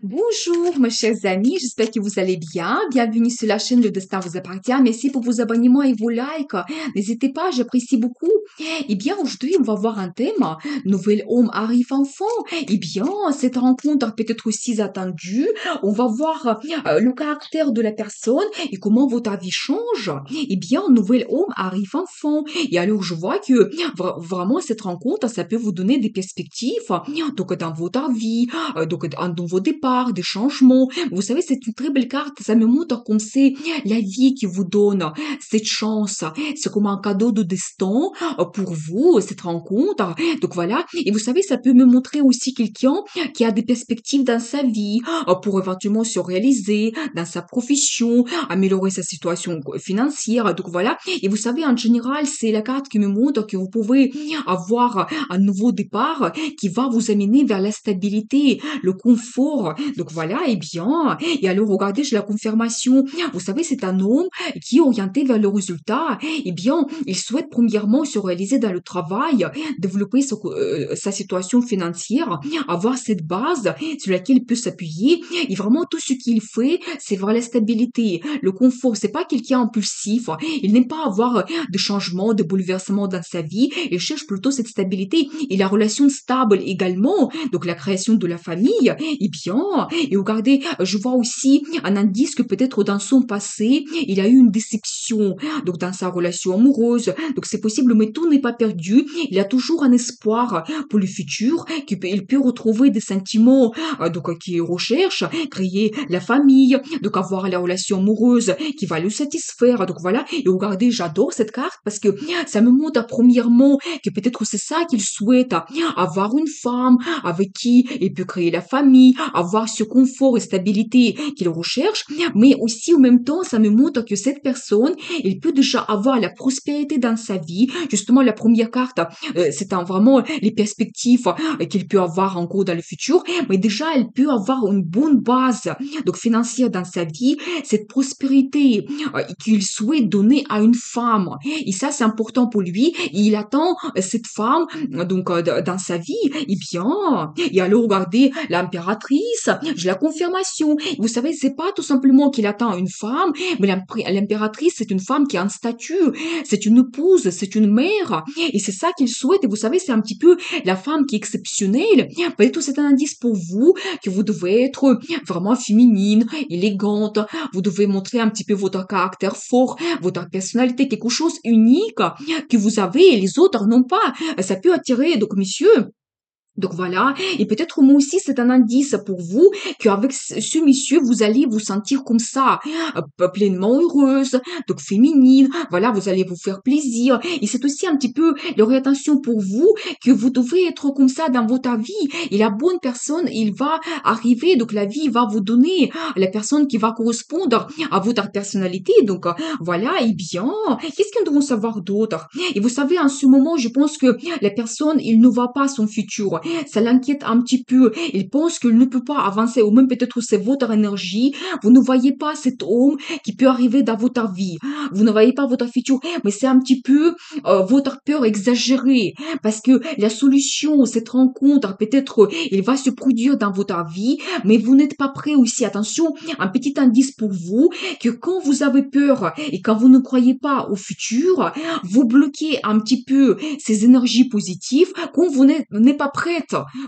Bonjour, mes chers amis, j'espère que vous allez bien. Bienvenue sur la chaîne Le Destin vous appartient. Merci pour vos abonnements et vos likes. N'hésitez pas, j'apprécie beaucoup. Eh bien, aujourd'hui, on va voir un thème. Nouvel homme arrive enfant. Eh bien, cette rencontre peut-être aussi attendue. On va voir le caractère de la personne et comment votre avis change. Eh bien, nouvel homme arrive enfant. Et alors, je vois que vraiment, cette rencontre, ça peut vous donner des perspectives. Donc, dans votre vie, donc un nouveau départ, des changements. Vous savez, c'est une très belle carte. Ça me montre comme c'est la vie qui vous donne cette chance. C'est comme un cadeau de destin pour vous, cette rencontre. Donc voilà. Et vous savez, ça peut me montrer aussi quelqu'un qui a des perspectives dans sa vie pour éventuellement se réaliser dans sa profession, améliorer sa situation financière. Donc voilà. Et vous savez, en général, c'est la carte qui me montre que vous pouvez avoir un nouveau départ qui va vous amener vers la stabilité, le confort. Donc voilà, eh bien, et alors regardez, j'ai la confirmation. Vous savez, c'est un homme qui est orienté vers le résultat. Eh bien, il souhaite premièrement se réaliser dans le travail, développer sa situation financière, avoir cette base sur laquelle il peut s'appuyer. Et vraiment, tout ce qu'il fait, c'est vers la stabilité, le confort. C'est pas quelqu'un impulsif. Il n'aime pas avoir de changements, de bouleversements dans sa vie. Il cherche plutôt cette stabilité et la relation stable également. Donc la création de la famille, eh bien, et regardez, je vois aussi un indice que peut-être dans son passé, il a eu une déception, donc dans sa relation amoureuse, donc c'est possible, mais tout n'est pas perdu, il a toujours un espoir pour le futur, il peut retrouver des sentiments, donc qu'il recherche, créer la famille, donc avoir la relation amoureuse qui va le satisfaire, donc voilà, et regardez, j'adore cette carte parce que ça me montre premièrement que peut-être c'est ça qu'il souhaite, avoir une femme avec qui il peut créer la famille, avoir ce confort et stabilité qu'il recherche, mais aussi en même temps, ça me montre que cette personne, il peut déjà avoir la prospérité dans sa vie. Justement, la première carte, c'est vraiment les perspectives qu'il peut avoir en cours dans le futur, mais déjà, elle peut avoir une bonne base donc financière dans sa vie, cette prospérité qu'il souhaite donner à une femme. Et ça, c'est important pour lui. Et il attend cette femme donc dans sa vie. Eh bien, et alors regardez l'impératrice, j'ai la confirmation. Vous savez, c'est pas tout simplement qu'il attend une femme, mais l'impératrice, c'est une femme qui a un statut, c'est une épouse, c'est une mère, et c'est ça qu'il souhaite. Et vous savez, c'est un petit peu la femme qui est exceptionnelle. Peut-être c'est un indice pour vous que vous devez être vraiment féminine, élégante. Vous devez montrer un petit peu votre caractère fort, votre personnalité, quelque chose unique que vous avez et les autres n'ont pas. Ça peut attirer donc monsieur. Donc voilà, et peut-être moi aussi c'est un indice pour vous qu'avec ce monsieur vous allez vous sentir comme ça, pleinement heureuse, donc féminine, voilà, vous allez vous faire plaisir. Et c'est aussi un petit peu l'orientation pour vous que vous devez être comme ça dans votre vie. Et la bonne personne, il va arriver, donc la vie va vous donner la personne qui va correspondre à votre personnalité. Donc voilà, et bien, qu'est-ce que nous devons savoir d'autre? Et vous savez, en ce moment, je pense que la personne, il ne voit pas son futur. Ça l'inquiète un petit peu. Il pense qu'il ne peut pas avancer, ou même peut-être c'est votre énergie. Vous ne voyez pas cet homme qui peut arriver dans votre vie. Vous ne voyez pas votre futur, mais c'est un petit peu votre peur exagérée. Parce que la solution, cette rencontre, peut-être il va se produire dans votre vie, mais vous n'êtes pas prêt aussi. Attention, un petit indice pour vous, que quand vous avez peur et quand vous ne croyez pas au futur, vous bloquez un petit peu ces énergies positives quand vous n'êtes pas prête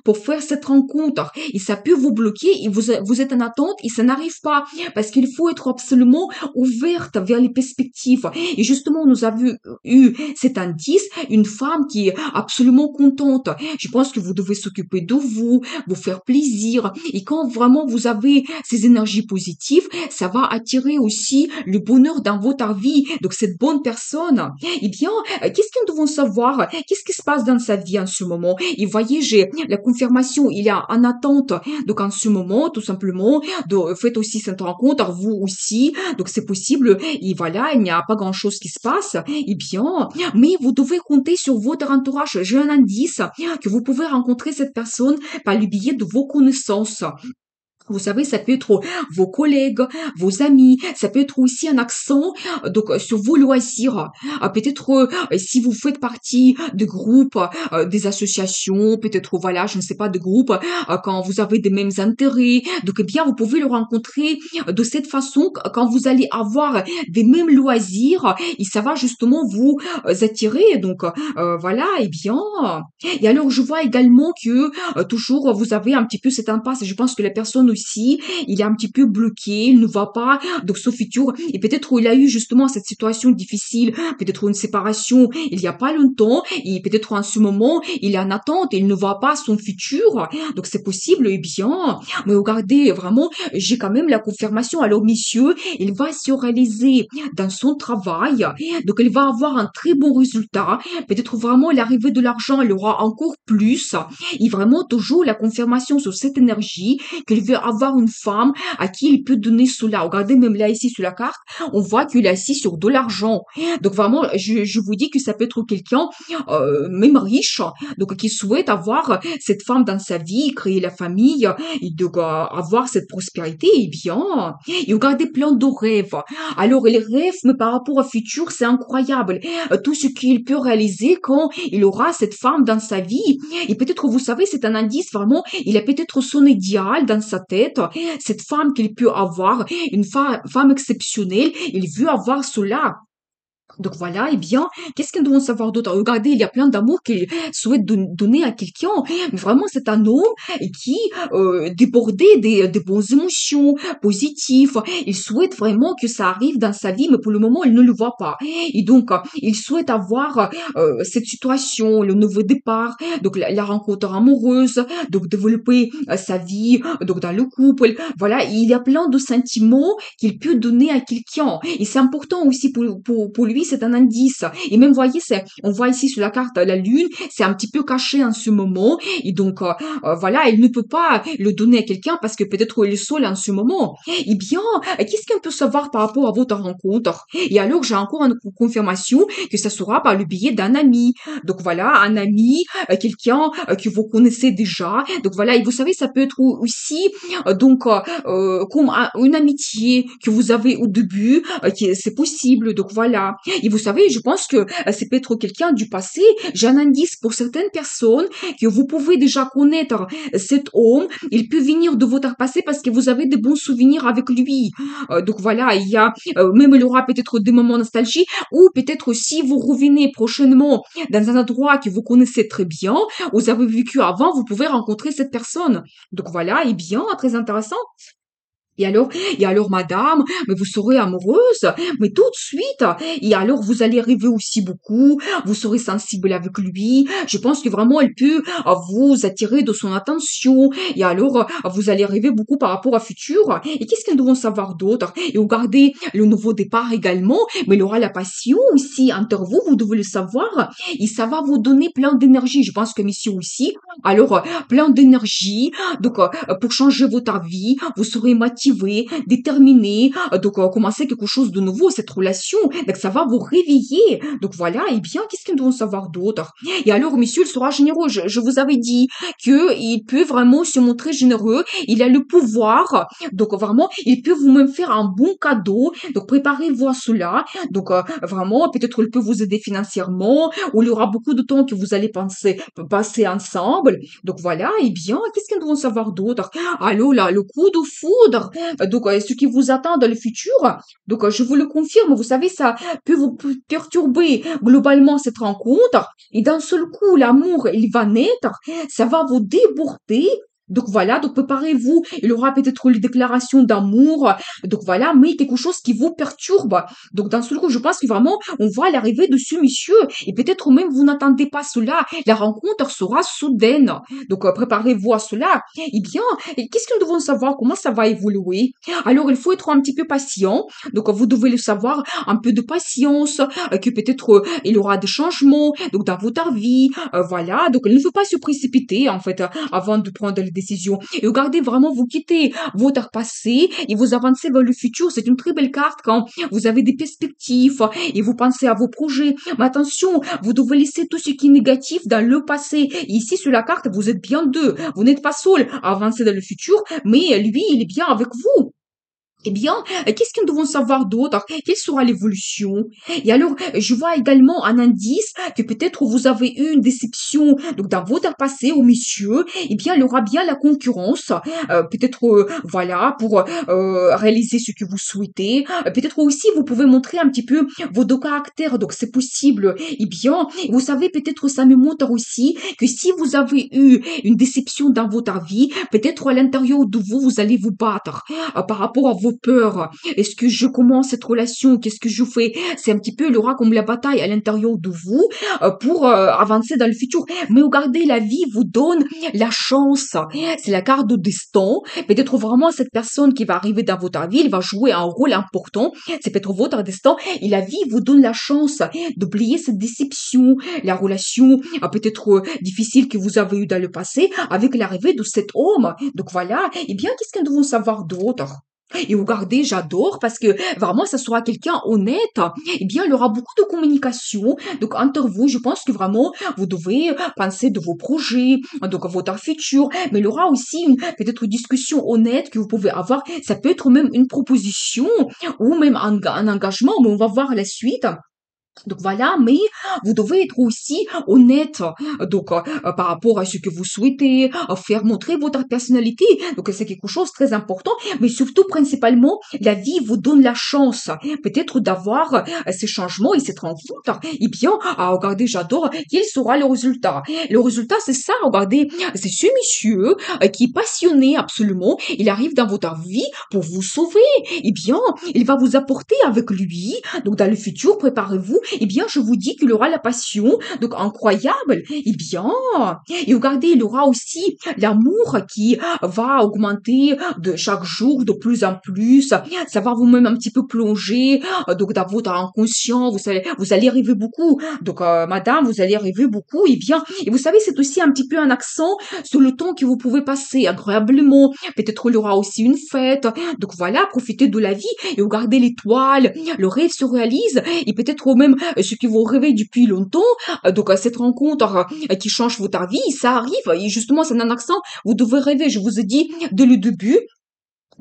pour faire cette rencontre. Et ça peut vous bloquer et vous êtes en attente et ça n'arrive pas parce qu'il faut être absolument ouverte vers les perspectives. Et justement, nous avons eu cet indice, une femme qui est absolument contente. Je pense que vous devez s'occuper de vous, vous faire plaisir. Et quand vraiment vous avez ces énergies positives, ça va attirer aussi le bonheur dans votre vie. Donc cette bonne personne, eh bien, qu'est-ce que nous devons savoir? Qu'est-ce qui se passe dans sa vie en ce moment? Et voyez, j'ai la confirmation, il y a en attente. Donc en ce moment, tout simplement, faites aussi cette rencontre, vous aussi. Donc c'est possible. Et voilà, il n'y a pas grand-chose qui se passe. Eh bien, mais vous devez compter sur votre entourage. J'ai un indice que vous pouvez rencontrer cette personne par le biais de vos connaissances. Vous savez, ça peut être vos collègues, vos amis, ça peut être aussi un accent sur vos loisirs. Peut-être si vous faites partie de groupes, des associations, peut-être voilà, je ne sais pas, de groupes quand vous avez des mêmes intérêts. Donc eh bien, vous pouvez le rencontrer de cette façon quand vous allez avoir des mêmes loisirs et ça va justement vous attirer. Donc voilà, eh bien. Et alors je vois également que toujours vous avez un petit peu cette impasse. Et je pense que la personne aussi, il est un petit peu bloqué, il ne va pas dans son futur. Et peut-être il a eu justement cette situation difficile, peut-être une séparation il y a pas longtemps, et peut-être en ce moment, il est en attente et il ne voit pas son futur. Donc c'est possible, eh bien. Mais regardez, vraiment, j'ai quand même la confirmation. Alors, monsieur, il va se réaliser dans son travail. Donc, il va avoir un très bon résultat. Peut-être vraiment l'arrivée de l'argent, il aura encore plus. Et vraiment, toujours la confirmation sur cette énergie qu'il veut avoir une femme à qui il peut donner cela. Regardez, même là, ici, sur la carte, on voit qu'il est assis sur de l'argent. Donc, vraiment, je vous dis que ça peut être quelqu'un, même riche, donc qui souhaite avoir cette femme dans sa vie, créer la famille, et donc avoir cette prospérité, et bien, et regardez plein de rêves. Alors, les rêves, mais par rapport au futur, c'est incroyable. Tout ce qu'il peut réaliser quand il aura cette femme dans sa vie. Et peut-être, vous savez, c'est un indice, vraiment, il a peut-être son idéal dans sa tête, cette femme qu'il peut avoir, une femme exceptionnelle, il veut avoir cela. Donc voilà, eh bien, qu'est-ce que nous devons savoir d'autre? Regardez, il y a plein d'amour qu'il souhaite donner à quelqu'un. Mais vraiment, c'est un homme qui débordait des bonnes émotions positives. Il souhaite vraiment que ça arrive dans sa vie, mais pour le moment, il ne le voit pas. Et donc, il souhaite avoir cette situation, le nouveau départ, donc la rencontre amoureuse, donc développer sa vie, donc dans le couple. Voilà, il y a plein de sentiments qu'il peut donner à quelqu'un. Et c'est important aussi pour lui, c'est un indice. Et même, voyez, on voit ici sur la carte la lune, c'est un petit peu caché en ce moment. Et donc, voilà, il ne peut pas le donner à quelqu'un parce que peut-être il est seul en ce moment. Eh bien, qu'est-ce qu'on peut savoir par rapport à votre rencontre? Et alors, j'ai encore une confirmation que ça sera par le biais d'un ami. Donc voilà, un ami, quelqu'un que vous connaissez déjà. Donc voilà, et vous savez, ça peut être aussi comme une amitié que vous avez au début, c'est possible. Donc voilà. Et vous savez, je pense que c'est peut-être quelqu'un du passé. J'ai un indice pour certaines personnes que vous pouvez déjà connaître cet homme. Il peut venir de votre passé parce que vous avez de bons souvenirs avec lui. Donc voilà, il y a même il y aura peut-être des moments de nostalgie ou peut-être si vous revenez prochainement dans un endroit que vous connaissez très bien, vous avez vécu avant, vous pouvez rencontrer cette personne. Donc voilà, et bien, très intéressant. Et alors, madame, mais vous serez amoureuse, mais tout de suite. Et alors, vous allez rêver aussi beaucoup, vous serez sensible avec lui. Je pense que vraiment, elle peut vous attirer de son attention. Et alors, vous allez rêver beaucoup par rapport au futur. Et qu'est-ce que nous devons savoir d'autre? Et regardez le nouveau départ également, mais il y aura la passion aussi entre vous, vous devez le savoir. Et ça va vous donner plein d'énergie. Je pense que monsieur aussi. Alors, plein d'énergie. Donc, pour changer votre vie, vous serez motivé, déterminé, commencer quelque chose de nouveau, cette relation. Donc, ça va vous réveiller. Donc, voilà. Et bien, qu'est-ce que nous devons savoir d'autre? Et alors, monsieur, il sera généreux. Je vous avais dit que il peut vraiment se montrer généreux. Il a le pouvoir. Donc, vraiment, il peut vous-même faire un bon cadeau. Donc, préparez-vous à cela. Donc, vraiment, peut-être il peut vous aider financièrement, ou il y aura beaucoup de temps que vous allez passer ensemble. Donc voilà, et bien, qu'est-ce que nous devons savoir d'autre? Allô, là, le coup de foudre. Ce qui vous attend dans le futur. Donc, je vous le confirme, vous savez, ça peut vous perturber globalement cette rencontre. Et d'un seul coup, l'amour, il va naître. Ça va vous déborder. Donc voilà, donc préparez-vous. Il y aura peut-être une déclaration d'amour. Donc voilà, mais quelque chose qui vous perturbe. Donc d'un seul coup, je pense que vraiment, on voit l'arrivée de ce monsieur. Et peut-être même vous n'attendez pas cela. La rencontre sera soudaine. Donc préparez-vous à cela. Eh bien, qu'est-ce que nous devons savoir? Comment ça va évoluer? Alors, il faut être un petit peu patient. Donc vous devez le savoir, un peu de patience, que peut-être il y aura des changements donc dans votre vie. Voilà, donc il ne faut pas se précipiter en fait avant de prendre les décision. Et regardez, vraiment, vous quittez votre passé et vous avancez vers le futur. C'est une très belle carte quand vous avez des perspectives et vous pensez à vos projets. Mais attention, vous devez laisser tout ce qui est négatif dans le passé. Et ici, sur la carte, vous êtes bien deux. Vous n'êtes pas seul à avancer dans le futur, mais lui, il est bien avec vous. Eh bien, qu'est-ce que nous devons savoir d'autre? Quelle sera l'évolution? Et alors, je vois également un indice que peut-être vous avez eu une déception. Donc, dans votre passé, au monsieur, eh bien, il y aura bien la concurrence. Peut-être, voilà, pour réaliser ce que vous souhaitez. Peut-être aussi, vous pouvez montrer un petit peu vos deux caractères. Donc, c'est possible. Eh bien, vous savez, peut-être ça me montre aussi que si vous avez eu une déception dans votre vie, peut-être à l'intérieur de vous, vous allez vous battre par rapport à vos peurs. Est-ce que je commence cette relation? Qu'est-ce que je fais? C'est un petit peu, il y aura comme la bataille à l'intérieur de vous pour avancer dans le futur. Mais regardez, la vie vous donne la chance. C'est la carte de destin. Peut-être vraiment cette personne qui va arriver dans votre vie, elle va jouer un rôle important. C'est peut-être votre destin. Et la vie vous donne la chance d'oublier cette déception, la relation peut-être difficile que vous avez eue dans le passé avec l'arrivée de cet homme. Donc voilà. Eh bien, qu'est-ce que nous devons savoir d'autre? Et regardez, j'adore parce que vraiment, ça sera quelqu'un honnête. Eh bien, il y aura beaucoup de communication. Donc, entre vous, je pense que vraiment, vous devez penser de vos projets, donc à votre futur. Mais il y aura aussi peut-être une discussion honnête que vous pouvez avoir. Ça peut être même une proposition ou même un engagement, mais on va voir la suite. Donc voilà, mais vous devez être aussi honnête donc par rapport à ce que vous souhaitez, faire montrer votre personnalité. Donc c'est quelque chose de très important, mais surtout principalement la vie vous donne la chance peut-être d'avoir ces changements et cette rencontre. Eh bien, regardez, j'adore. Quel sera le résultat? Le résultat, c'est ça. Regardez, c'est ce monsieur qui est passionné absolument. Il arrive dans votre vie pour vous sauver. Eh bien, il va vous apporter avec lui. Donc dans le futur, préparez-vous eh bien, je vous dis qu'il aura la passion, donc incroyable. Eh bien, et regardez, il aura aussi l'amour qui va augmenter de chaque jour de plus en plus. Ça va vous-même un petit peu plonger, donc dans votre inconscient, vous allez rêver beaucoup. Donc, madame, vous allez rêver beaucoup. Eh bien, et vous savez, c'est aussi un petit peu un accent sur le temps que vous pouvez passer agréablement. Peut-être il y aura aussi une fête. Donc voilà, profitez de la vie et regardez l'étoile. Le rêve se réalise et peut-être même ce que vous rêvez depuis longtemps. Donc cette rencontre qui change votre vie, ça arrive. Et justement, c'est un accent. Vous devez rêver. Je vous ai dit dès le début.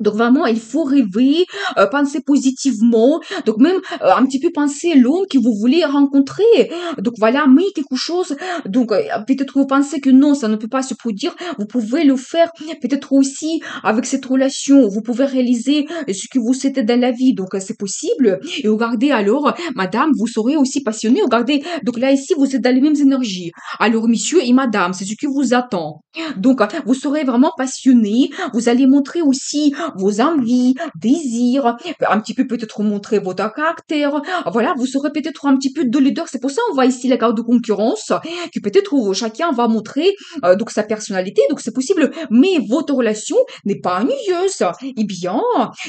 Donc vraiment, il faut rêver, penser positivement. Donc même un petit peu penser l'homme que vous voulez rencontrer. Donc voilà, mais quelque chose. Donc peut-être vous pensez que non, ça ne peut pas se produire. Vous pouvez le faire peut-être aussi avec cette relation. Vous pouvez réaliser ce que vous souhaitez dans la vie. Donc c'est possible. Et regardez alors, madame, vous serez aussi passionnée. Regardez, donc là ici, vous êtes dans les mêmes énergies. Alors monsieur et madame, c'est ce qui vous attend. Donc vous serez vraiment passionné. Vous allez montrer aussi vos envies, désirs, un petit peu peut-être montrer votre caractère. Voilà, vous serez peut-être un petit peu de leader. C'est pour ça on voit ici la carte de concurrence, que peut-être chacun va montrer donc sa personnalité. Donc c'est possible, mais votre relation n'est pas ennuyeuse. Eh bien,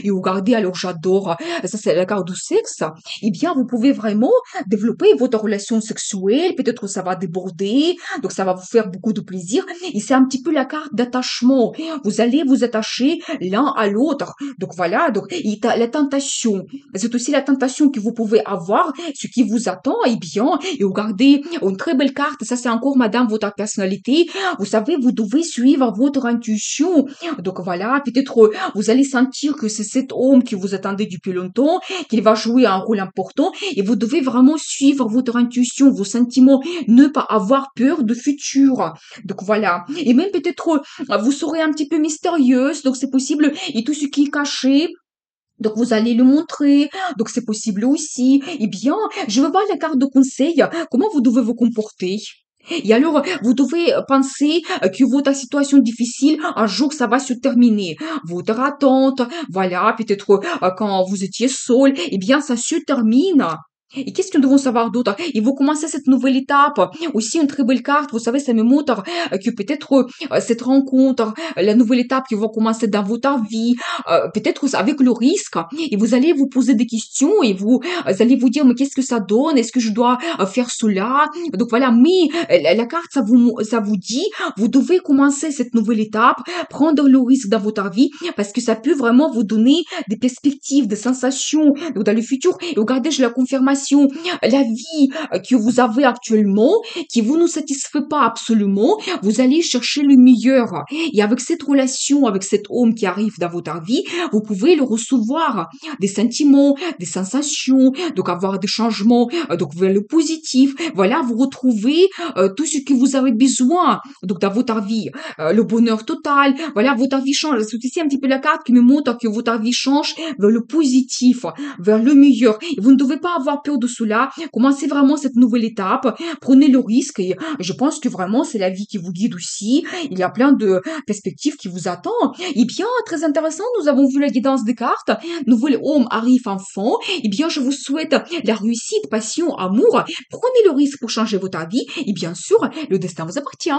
et regardez, alors j'adore, ça c'est la carte du sexe. Eh bien, vous pouvez vraiment développer votre relation sexuelle. Peut-être ça va déborder, donc ça va vous faire beaucoup de plaisir. Et c'est un petit peu la carte d'attachement. Vous allez vous attacher l'un à l'autre. Donc voilà, donc la tentation. C'est aussi la tentation que vous pouvez avoir, ce qui vous attend, eh bien, et regardez, une très belle carte, ça c'est encore madame votre personnalité. Vous savez, vous devez suivre votre intuition. Donc voilà, peut-être vous allez sentir que c'est cet homme que vous attendez depuis longtemps, qu'il va jouer un rôle important, et vous devez vraiment suivre votre intuition, vos sentiments, ne pas avoir peur de futur. Donc voilà, et même peut-être vous serez un petit peu mystérieuse, donc c'est possible, et tout ce qui est caché, donc vous allez le montrer, donc c'est possible aussi. Eh bien, je veux voir la carte de conseil, comment vous devez vous comporter. Et alors, vous devez penser que votre situation difficile, un jour, ça va se terminer. Votre attente, voilà, peut-être quand vous étiez seul, eh bien, ça se termine. Et qu'est-ce que nous devons savoir d'autre? Et vous commencez cette nouvelle étape. Aussi, une très belle carte, vous savez, ça me montre que peut-être cette rencontre, la nouvelle étape qui va commencer dans votre vie, peut-être avec le risque, et vous allez vous poser des questions et vous allez vous dire, mais qu'est-ce que ça donne? Est-ce que je dois faire cela? Donc voilà, mais la carte, ça vous dit, vous devez commencer cette nouvelle étape, prendre le risque dans votre vie, parce que ça peut vraiment vous donner des perspectives, des sensations donc dans le futur. Et regardez, j'ai la confirmation, la vie que vous avez actuellement, qui vous ne satisfait pas absolument, vous allez chercher le meilleur. Et avec cette relation, avec cet homme qui arrive dans votre vie, vous pouvez le recevoir, des sentiments, des sensations, donc avoir des changements, donc vers le positif. Voilà, vous retrouvez tout ce que vous avez besoin, donc dans votre vie, le bonheur total. Voilà, votre vie change. C'est ici un petit peu la carte qui me montre que votre vie change vers le positif, vers le meilleur. Et vous ne devez pas avoir peur de cela. Commencez vraiment cette nouvelle étape. Prenez le risque. Et je pense que vraiment, c'est la vie qui vous guide aussi. Il y a plein de perspectives qui vous attendent. Eh bien, très intéressant. Nous avons vu la guidance des cartes. Nouvel homme arrive enfant. Eh bien, je vous souhaite la réussite, passion, amour. Prenez le risque pour changer votre vie. Et bien sûr, le destin vous appartient.